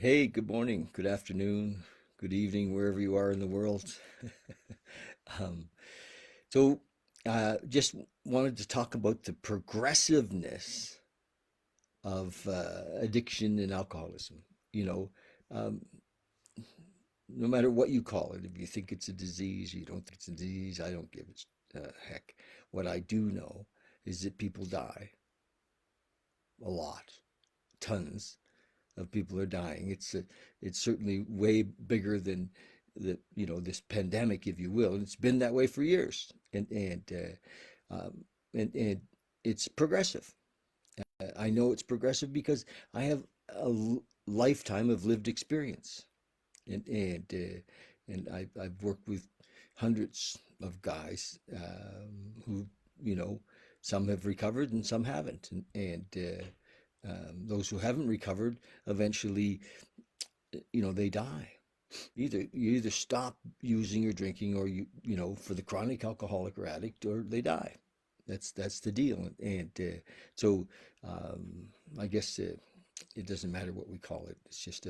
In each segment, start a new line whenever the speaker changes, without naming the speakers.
Hey, good morning, good afternoon, good evening, wherever you are in the world. Um, just wanted to talk about the progressiveness of addiction and alcoholism. You know, um, no matter what you call it, if you think it's a disease, you don't think it's a disease, I don't give a heck. What I do know is that people die a lot, tons of people are dying. It's certainly way bigger than this pandemic, if you will. And it's been that way for years, and it's progressive. I know it's progressive because I have a lifetime of lived experience, and I've worked with hundreds of guys who you know some have recovered and some haven't, and those who haven't recovered eventually they die. You either stop using or drinking, or for the chronic alcoholic or addict, or they die. That's the deal. And so um, I guess it doesn't matter what we call it. It's just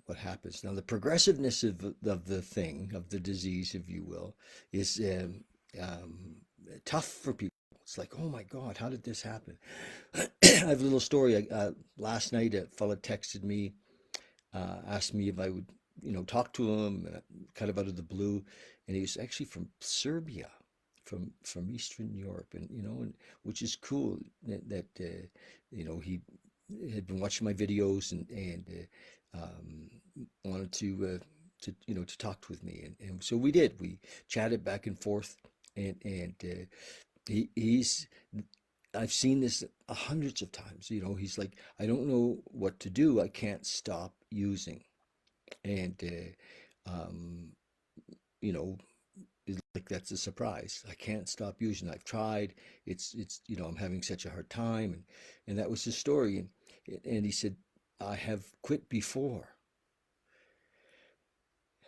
what happens. Now, the progressiveness of the thing, of the disease, if you will, is um, tough for people. It's like, oh my God, how did this happen? I have a little story. Last night, a fella texted me, asked me if I would, talk to him, kind of out of the blue, and he was actually from Serbia, from Eastern Europe, and which is cool that he had been watching my videos and wanted to talk with me, and so we did. We chatted back and forth, and he's I've seen this hundreds of times. He's like, I don't know what to do. I can't stop using. And you know, it's like that's a surprise. I can't stop using. I've tried. It's I'm having such a hard time, and that was his story. And he said, I have quit before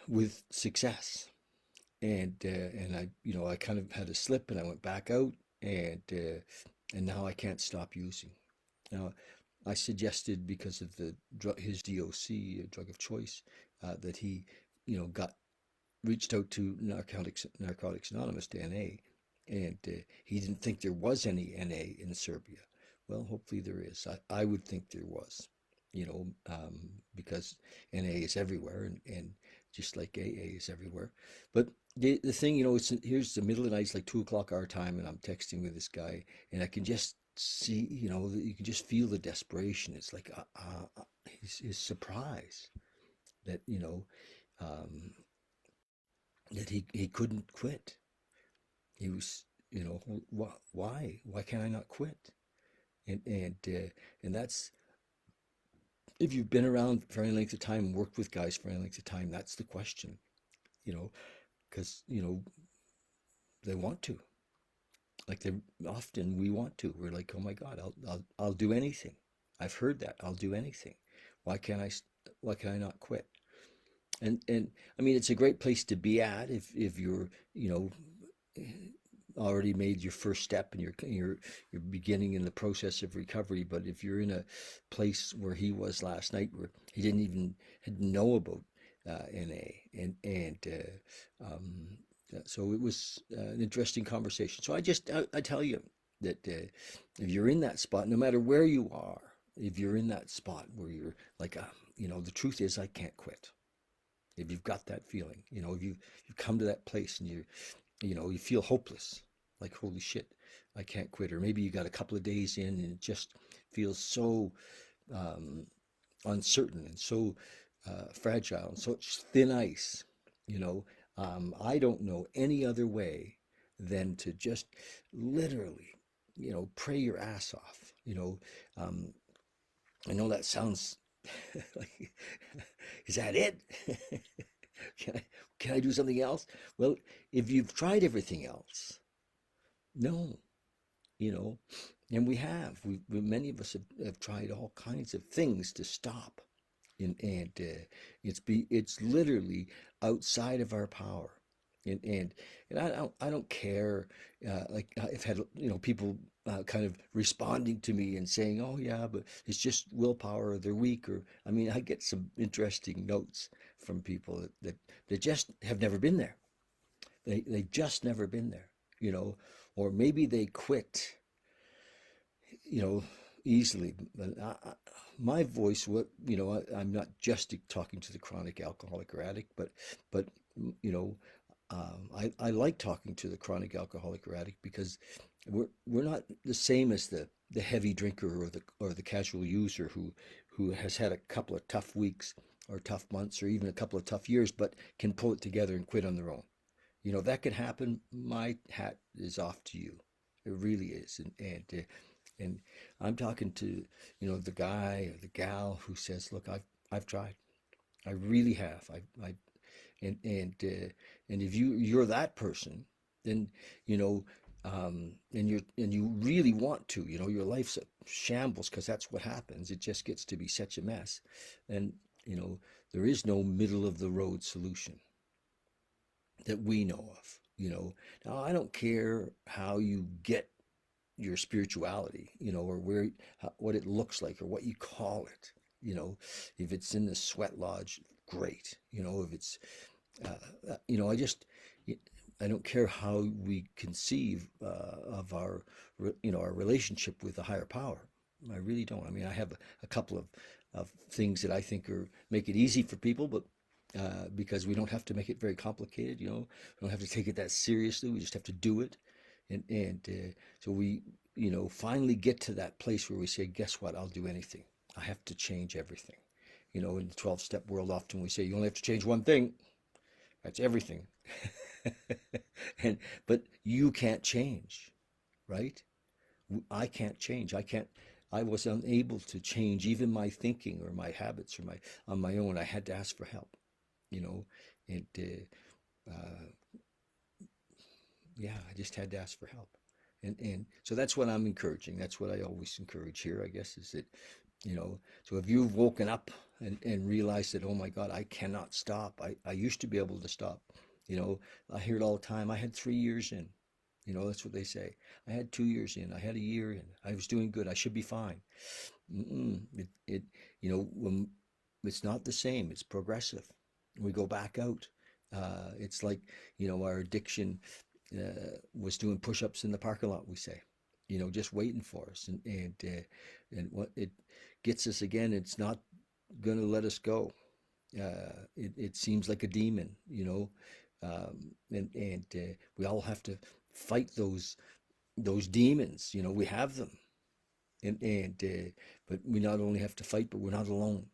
with success, and I kind of had a slip, and I went back out, and now I can't stop using. Now, I suggested, because of his DOC, drug of choice, that he, got reached out to Narcotics Anonymous, to NA, and he didn't think there was any NA in Serbia. Well, hopefully there is. I would think there was, because NA is everywhere, and just like AA is everywhere. But the thing, here's the middle of the night, it's like 2 o'clock our time, and I'm texting with this guy, and I can just see, you can just feel the desperation. It's like his surprise that, um, that he couldn't quit. He was, why can't I not quit? And that's, if you've been around for any length of time, worked with guys for any length of time, that's the question, you know, because they want to, like, they often, we want to. We're like, oh my God, I'll do anything. I've heard that. I'll do anything. Why can't I? Why can I not quit? And I mean, it's a great place to be at if you're, already made your first step, and you're beginning in the process of recovery. But if you're in a place where he was last night, where he didn't even had know about NA, so it was an interesting conversation. So I tell you that if you're in that spot, no matter where you are, if you're in that spot where you're like, the truth is, I can't quit. If you've got that feeling, if you come to that place, and you feel hopeless, like, holy shit, I can't quit. Or maybe you got a couple of days in, and it just feels so um, uncertain, and so fragile, and such thin ice. you know I don't know any other way than to just literally, pray your ass off. I know that sounds like, is that it? can I can I do something else? Well, if you've tried everything else, no, you know, and many of us have tried all kinds of things to stop, and it's literally outside of our power, and I don't care. Like, I've had, people kind of responding to me and saying, "Oh yeah, but it's just willpower, or they're weak," or I mean, I get some interesting notes from people that just have never been there. They just never been there, you know, or maybe they quit, you know, easily. But my voice, what you know, I'm not just talking to the chronic alcoholic or addict, but you know, I like talking to the chronic alcoholic or addict because we're not the same as the heavy drinker or the casual user who has had a couple of tough weeks or tough months or even a couple of tough years, but can pull it together and quit on their own. You know, that could happen. My hat is off to you. It really is. And I'm talking to, you know, the guy or the gal who says, "Look, I've tried. I really have. I and and uh, and if you're that person, then you know, and you really want to, you know, your life's a shambles because that's what happens. It just gets to be such a mess, and you know, there is no middle of the road solution that we know of. You know, now I don't care how you get your spirituality, you know, or where what it looks like or what you call it. You know, if it's in the sweat lodge, great. You know, if it's you know, I don't care how we conceive of our you know our relationship with the higher power. I really don't. I mean, I have a couple of things that I think are make it easy for people, but because we don't have to make it very complicated. You know, we don't have to take it that seriously. We just have to do it, and so we you know finally get to that place where we say, guess what? I'll do anything. I have to change everything. You know, in the 12-step world, often we say you only have to change one thing. That's everything. and but you can't change, right? I can't change. I can't. I was unable to change even my thinking or my habits or my on my own. I had to ask for help. You know, and yeah, I just had to ask for help. And so that's what I'm encouraging. That's what I always encourage here, I guess, is that, you know, so if you've woken up and realized that, oh my God, I cannot stop. I used to be able to stop. You know, I hear it all the time. I had 3 years in. You know, that's what they say. I had 2 years in. I had a year in. I was doing good. I should be fine. It you know, when it's not the same. It's progressive. We go back out. It's like, you know, our addiction was doing push-ups in the parking lot, we say, you know, just waiting for us. And what it gets us again, it's not going to let us go. It seems like a demon, you know, and we all have to fight those demons. You know, we have them, and but we not only have to fight, but we're not alone.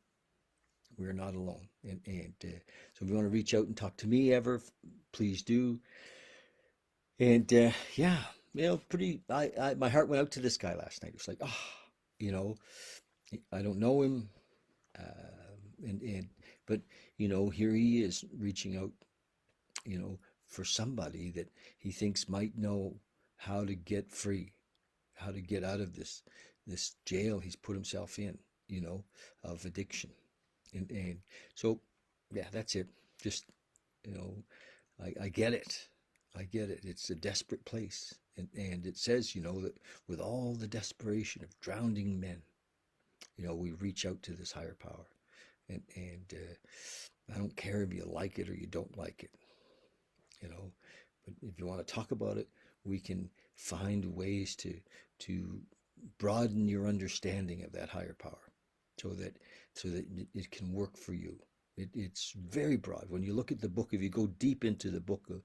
We're not alone. And so if you want to reach out and talk to me ever, please do. And yeah, you know, pretty. My heart went out to this guy last night. It was like, ah, oh, you know, I don't know him, and but you know, here he is reaching out, you know, for somebody that he thinks might know how to get free, how to get out of this jail he's put himself in, you know, of addiction, and so yeah, that's it. Just you know, I get it. I get it. It's a desperate place. And it says, you know, that with all the desperation of drowning men, you know, we reach out to this higher power. And I don't care if you like it or you don't like it, you know. But if you want to talk about it, we can find ways to broaden your understanding of that higher power so that it can work for you. It's very broad. When you look at the book, if you go deep into the book of,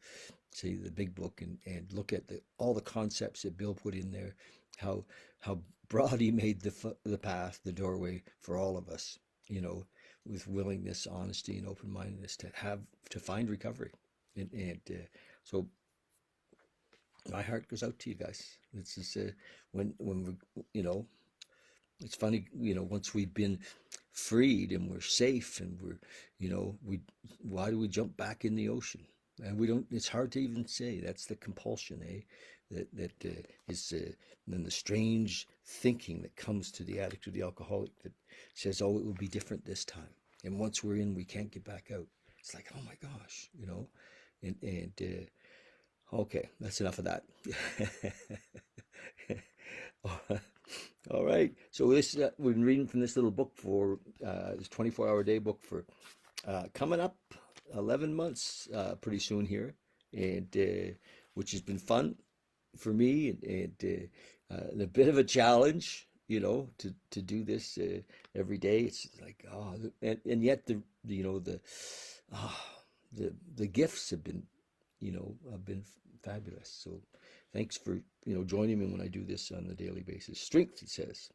say, the big book, and look at all the concepts that Bill put in there, how how broad he made the path, the doorway for all of us, you know, with willingness, honesty, and open-mindedness to find recovery. And so my heart goes out to you guys. This is when we, you know, it's funny, you know, once we've been freed and we're safe and we're, you know, we why do we jump back in the ocean? And we don't. It's hard to even say. That's the compulsion, eh? That is then the strange thinking that comes to the addict or the alcoholic that says, "Oh, it will be different this time." And once we're in, we can't get back out. It's like, oh my gosh, you know. And okay, that's enough of that. All right. So this we've been reading from this little book for this 24-hour day book for coming up 11 months pretty soon here, and which has been fun for me and a bit of a challenge, to do this every day. It's like and yet the you know ah, the gifts have been fabulous. So thanks for joining me when I do this on a daily basis. Strength, it says,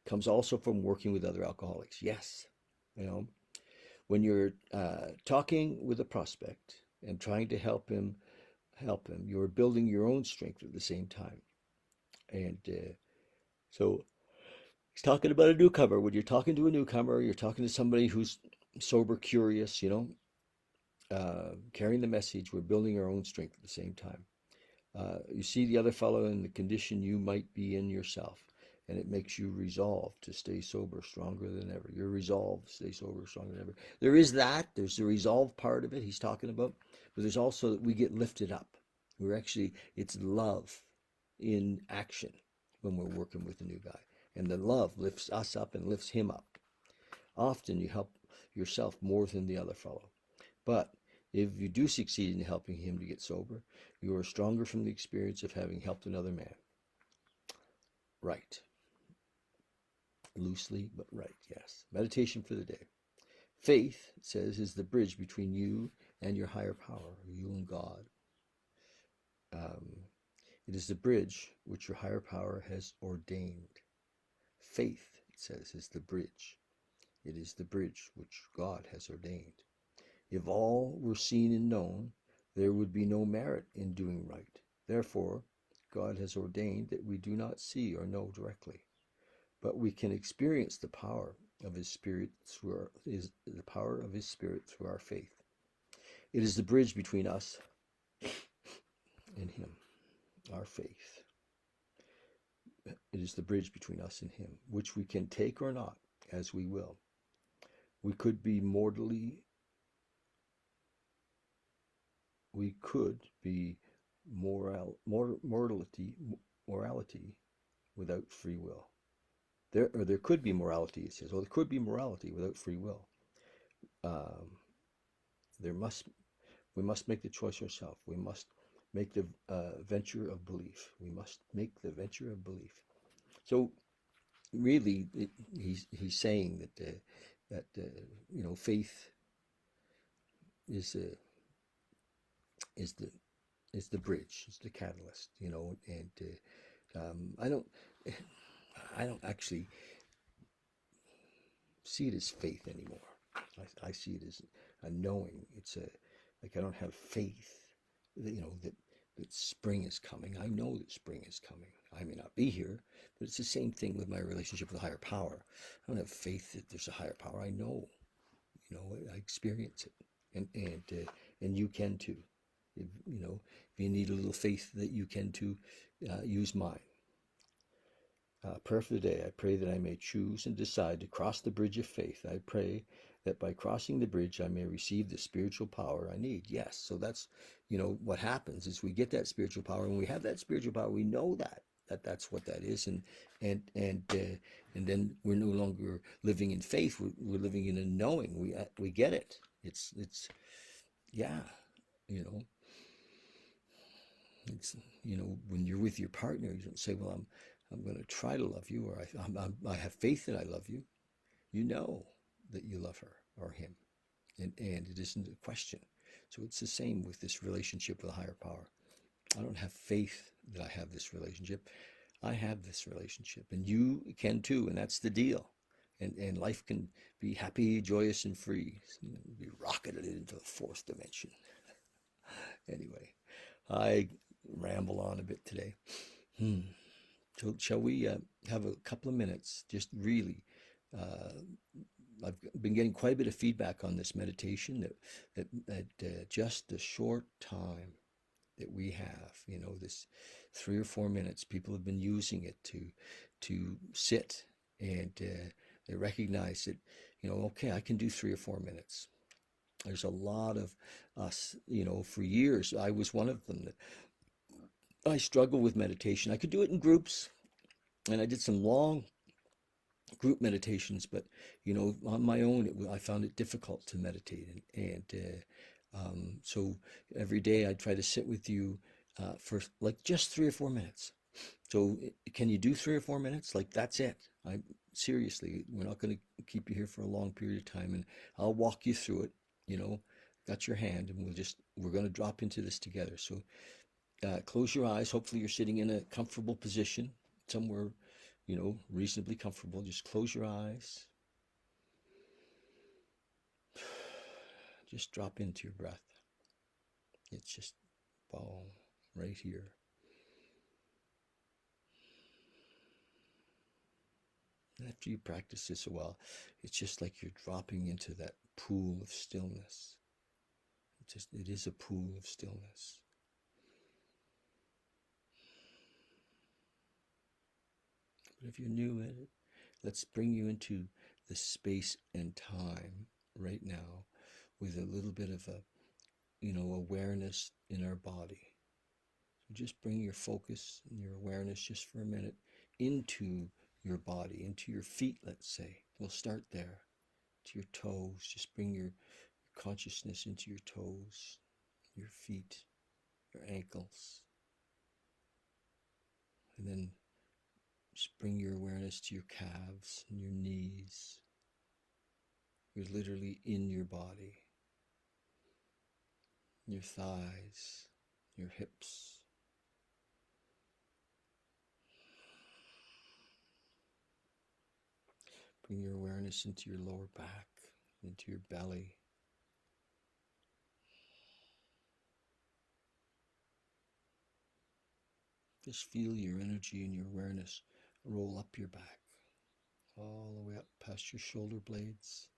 comes also from working with other alcoholics. Yes, you know when you're talking with a prospect and trying to help him, you're building your own strength at the same time. And so he's talking about a newcomer. When you're talking to a newcomer, you're talking to somebody who's sober, curious, carrying the message. We're building our own strength at the same time. You see the other fellow in the condition you might be in yourself, and it makes you resolve to stay sober stronger than ever. Your resolve to stay sober stronger than ever. There's the resolve part of it he's talking about, but there's also that we get lifted up. It's love in action when we're working with a new guy. And the love lifts us up and lifts him up. Often you help yourself more than the other fellow. But if you do succeed in helping him to get sober, you are stronger from the experience of having helped another man. Right. Loosely, but right, yes. Meditation for the day. Faith, it says, is the bridge between you and your higher power, you and God. Um, it is the bridge which your higher power has ordained. Faith, it says, is the bridge. It is the bridge which God has ordained. If all were seen and known, there would be no merit in doing right. Therefore, God has ordained that we do not see or know directly, but we can experience the power of His Spirit through our faith. It is the bridge between us and Him, our faith. It is the bridge between us and Him, which we can take or not, as we will. We could be mortally morality without free will. There could be morality, it says. Well, there could be morality without free will. Um, there must we must make the choice ourselves. We must make the venture of belief. We must make the venture of belief. So really, he's saying that faith is is the is the bridge, is the catalyst, and I don't actually see it as faith anymore. I see it as a knowing. It's like I don't have faith that spring is coming. I know that spring is coming. I may not be here, but it's the same thing with my relationship with a higher power. I don't have faith that there's a higher power. I know, I experience it, and you can too. If you need a little faith that you can too, use mine. Prayer for the day. I pray that I may choose and decide to cross the bridge of faith. I pray that by crossing the bridge, I may receive the spiritual power I need. Yes. So that's, what happens is we get that spiritual power. And when we have that spiritual power, we know that's what that is. And then we're no longer living in faith. We're living in a knowing. We get it. Yeah, you know, it's, when you're with your partner, you don't say, well, I'm going to try to love you, or I have faith that I love you. You know that you love her or him, and it isn't a question. So it's the same with this relationship with a higher power. I don't have faith that I have this relationship. I have this relationship, and you can too, and that's the deal. And life can be happy, joyous, and free. Be rocketed into the fourth dimension. Anyway, I ramble on a bit today. Hmm. So shall we have a couple of minutes? Just really, uh, I've been getting quite a bit of feedback on this meditation that just the short time that we have, this 3 or 4 minutes, people have been using it to sit and they recognize that, okay, I can do 3 or 4 minutes. There's a lot of us, for years, I was one of them that I struggle with meditation. I could do it in groups, and I did some long group meditations, but on my own, I found it difficult to meditate, so every day I try to sit with you for like just 3 or 4 minutes. So can you do 3 or 4 minutes? Like that's it. I seriously, we're not going to keep you here for a long period of time, and I'll walk you through it. You know, got your hand, and we're going to drop into this together. So close your eyes. Hopefully, you're sitting in a comfortable position, somewhere, reasonably comfortable. Just close your eyes. Just drop into your breath. It's just boom, right here. After you practice this a while, it's just like you're dropping into that pool of stillness. It is a pool of stillness. But if you're new at it, let's bring you into the space and time right now with a little bit of awareness in our body. So just bring your focus and your awareness just for a minute into your body, into your feet, let's say. We'll start there, to your toes. Just bring your consciousness into your toes, your feet, your ankles. And then just bring your awareness to your calves and your knees. You're literally in your body. Your thighs, your hips. Bring your awareness into your lower back, into your belly. Just feel your energy and your awareness roll up your back, all the way up past your shoulder blades,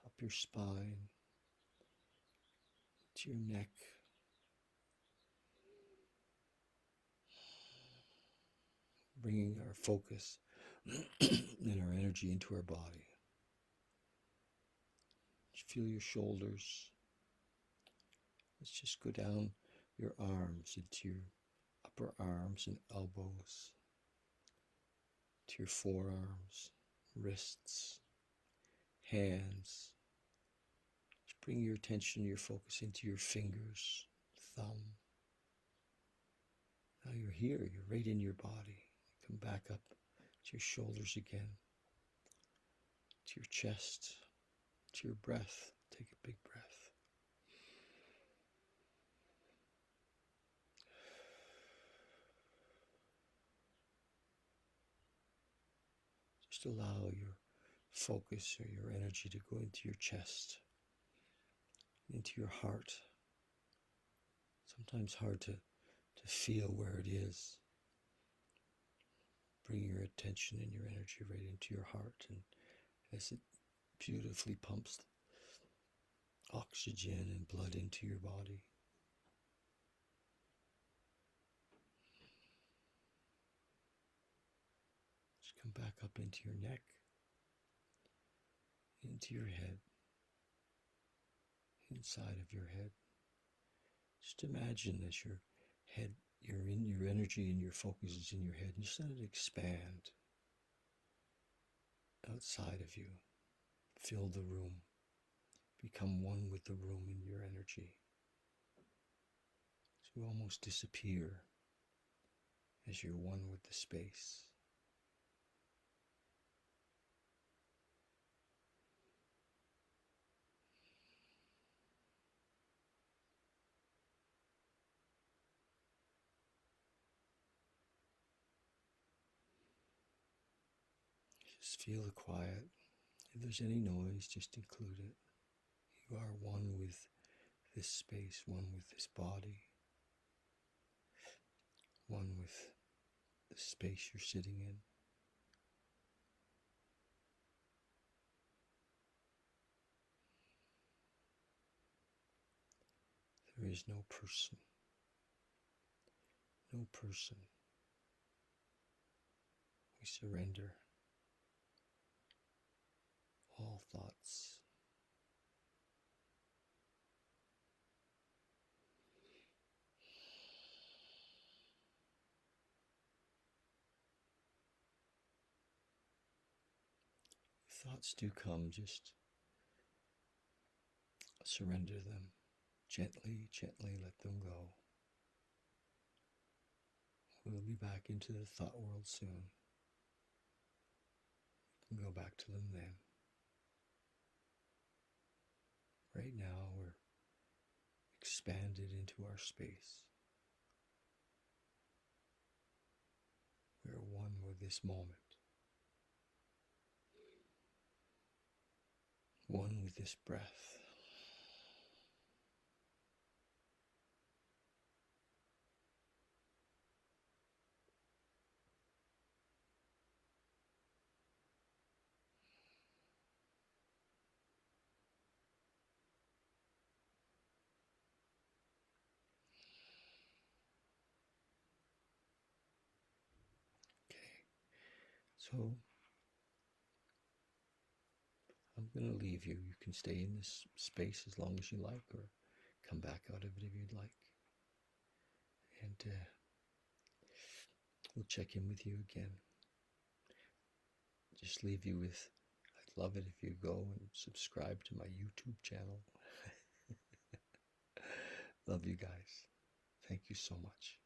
up your spine, to your neck. Bringing our focus and our energy into our body. Just feel your shoulders. Let's just go down your arms into your upper arms and elbows, to your forearms, wrists, hands. Just bring your attention, your focus into your fingers, thumb. Now you're here, you're right in your body. Come back up to your shoulders again, to your chest, to your breath. Take a big breath. Just allow your focus or your energy to go into your chest, into your heart. Sometimes hard to feel where it is. Bring your attention and your energy right into your heart, and as it beautifully pumps oxygen and blood into your body. Just come back up into your neck, into your head, inside of your head. Just imagine that your head, your energy and your focus is in your head, and just let it expand outside of you. Fill the room. Become one with the room and your energy. So you almost disappear as you're one with the space. Just feel the quiet. If there's any noise, just include it. You are one with this space, one with this body, one with the space you're sitting in. There is no person. No person. We surrender all thoughts. thoughts do come, just surrender them. Gently, gently let them go. We'll be back into the thought world soon. We can go back to them then. Right now, we're expanded into our space. We're one with this moment. One with this breath. Okay, so I'm going to leave you. You can stay in this space as long as you like, or come back out of it if you'd like. And we'll check in with you again. Just leave you with, I'd love it if you go and subscribe to my YouTube channel. Love you guys. Thank you so much.